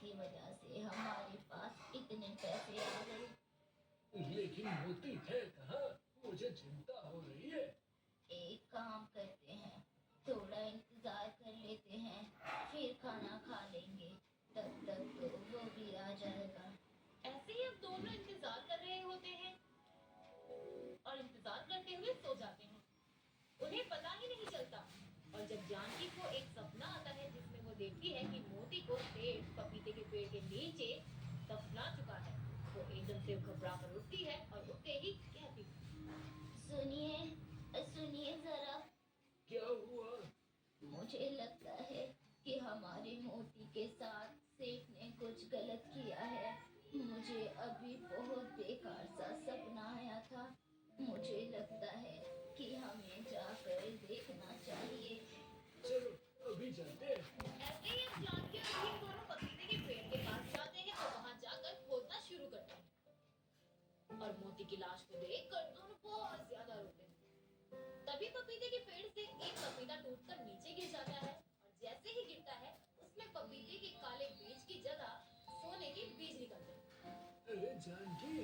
की वजह से हमारे पास इतने पैसे आ गए। लेकिन मोती है कहाँ? मुझे चिंता हो रही है। एक काम करते हैं, थोड़ा इंतजार कर लेते हैं, फिर खाना खा लेंगे। तब तक तो वो भी आ जाएगा। ऐसे ही अब दोनों इंतजार कर रहे होते हैं और इंतजार करते हुए सो जाते हैं। उन्हें पता ही नहीं चलता। और जब जानकी को एक सपना आता है जिसमें वो देखती है कि मोती को सेठ पपीते के पेड़ के नीचे दफना चुका है, वो एकदम से घबरा कर उठती है और उठते ही कहती, सुनिए, सुनिए जरा। क्या हुआ? मुझे लगता है कि हमारे मोती के साथ सेठ ने कुछ गलत किया है। मुझे अभी बहुत बेकार सा सपना आया था। मुझे लगता है कि हमें जाकर देखना चाहिए। चलो अभी चलते हैं। ऐसे ही अब जानकी और भीम दोनों पपीते के पेड़ के पास जाते हैं और वहां जाकर खोदना शुरू करते हैं। और मोती की लाश को देखकर दोनों बहुत ज्यादा रोते हैं। तभी पपीते के पेड़ से एक पपीता टूटकर नीचे गिर जाता है और जैसे ही गिरता है उसमें पपीते के काले बीज की जगह सोने के बीज निकलते हैं। अरे जानकी,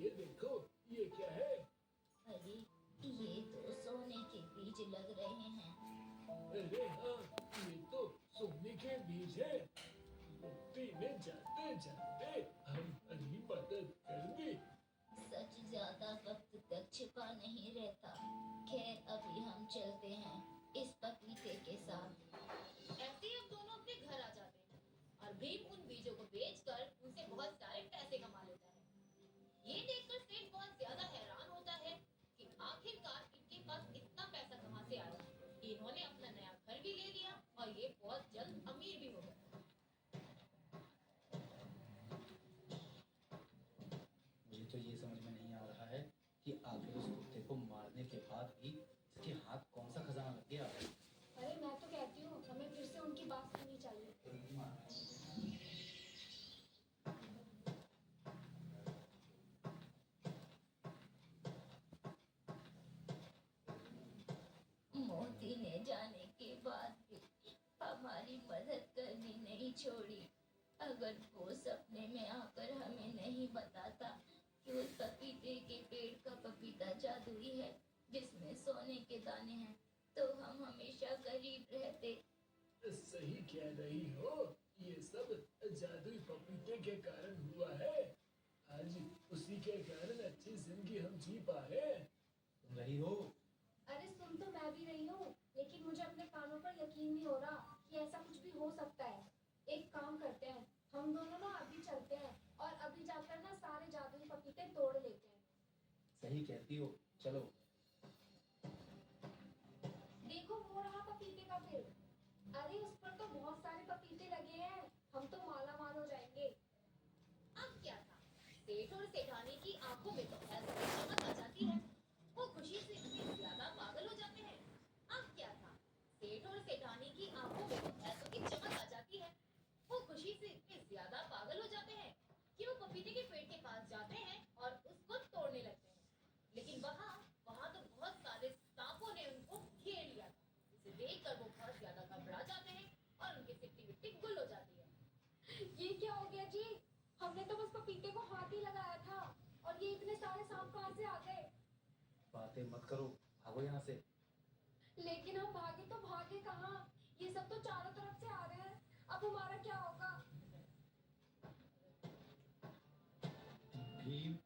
ये देखो, ये क्या है? अरे, ये तो सोने के बीज लग रहे हैं। अरे हाँ, ये तो सोने के बीज है। मोती ने जाते जाते हमारी मदद कर दी। सच ज्यादा वक्त तक छिपा नहीं रहता। खैर, अभी हम चलते हैं इस पपीते के साथ। ऐसे ही अब दोनों अपने घर आ जाते हैं और भीम उन बीजों को बेचकर उनसे बहुत सारे पैसे कमा लेता है। ये देखकर सेठ बहुत ज्यादा हैरान होता है कि आखिरकार इनके पास इतना पैसा कहाँ से आया। इन्होंने अपना नया घर भी ले लिया और ये बहुत जल्द अमीर भी हो गए। मुझे तो ये समझ में नहीं आ रहा है कि आखिर उस कुत्ते को मारने के बाद भी इसके हाथ कौन सा खजाना लग गया। अरे मैं तो कहती हूँ हमें फिर से उनकी बात सुननी चाहिए। मोती ने जाने के बाद भी हमारी मदद करनी नहीं छोड़ी। अगर वो सपने में आकर हमें नहीं बताता कि उस पपीते के पेड़ का पपीता जादुई है जिसमें सोने के दाने हैं, तो हम हमेशा गरीब रहते। सही कह रही हो, ये सब जादुई पपीते के कारण हुआ है। आज उसी के कारण अच्छी जिंदगी हम जी पा रहे हैं। तुम रही हो? अरे सुन तो मैं भी रही हूँ, लेकिन मुझे अपने कानों पर यकीन नहीं हो रहा कि ऐसा कुछ भी हो सकता है। एक काम करते हैं, हम दोनों ना अभी चलते हैं और अभी जाकर ना सारे जादुई पपीते तोड़ लेते हैं। सही कहती हो, चलो। देखो वो रहा पपीते का पेड़। अरे उस पर तो बहुत सारे पपीते लगे हैं, हम तो माला माल हो जाएंगे। अब क्या था, सेठ और सेठानी की आंखों में तो ऐसी चमक आ जाती है, वो खुशी से इतने ज्यादा पागल हो जाते हैं। अब क्या था, सेठ और सेठानी की आंखों में तो ऐसों की चमक आ जाती है, वो खुशी से इतने ज्यादा पागल हो जाते हैं कि वो पपीते के पेड़ के पास जाते हैं और उसको तोड़ने लगते हैं। लेकिन वहाँ वहाँ तो बहुत सारे सांपों ने उनको घेर लिया था। इसे देखकर वो बहुत ज्यादा घबरा जाते हैं और उनकी सिट्टी मिट्टी गुल हो जाती है। ये क्या हो गया जी? हमने तो बस पपीते को हाथ ही लगाया था और ये इतने सारे सांप कहाँ से आ गए? बातें मत करो, भागो यहाँ से। लेकिन हम भागे तो भागे कहाँ? ये सब तो चारों तरफ से आ रहे हैं, अब हमारा क्या होगा? भीम,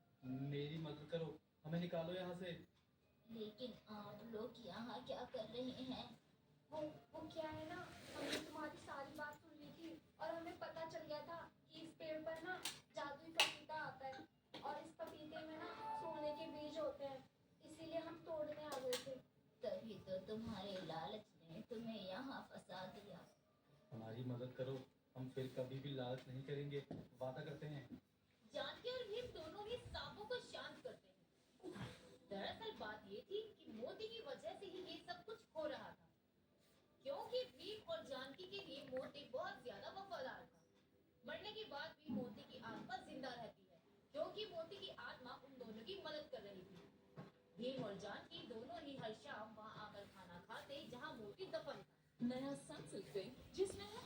मेरी मदद करो, हमें निकालो यहाँ से। लेकिन आप लोग यहाँ क्या कर रहे हैं? वो क्या है ना, हमने तुम्हारी सारी बात सुन ली थी और हमें पता चल गया था कि इस पेड़ पर ना जादुई पपीता आता है और इस पपीते में ना सोने के बीज होते हैं, इसीलिए हम तोड़ने आ गए थे। तभी तो तुम्हारे लालच ने तुम्हें यहाँ फंसा दिया। हमारी मदद करो, हम फिर कभी भी लालच नहीं करेंगे, वादा करते हैं। जानकी और भीम दोनों ही सांपों को शांत करते हैं। दरअसल बात ये थी कि मोती की वजह से ही ये सब कुछ हो रहा था, क्योंकि भीम और जानकी के लिए मोती बहुत ज्यादा वफादार था। मरने के बाद भी मोती की आत्मा जिंदा रहती है, क्योंकि मोती की आत्मा उन दोनों की मदद कर रही थी। भीम और जानकी दोनों ही हर शाम वहाँ आकर खाना खाते जहाँ मोती दफन था। नया सनसिल्क क्रीम जिसमें है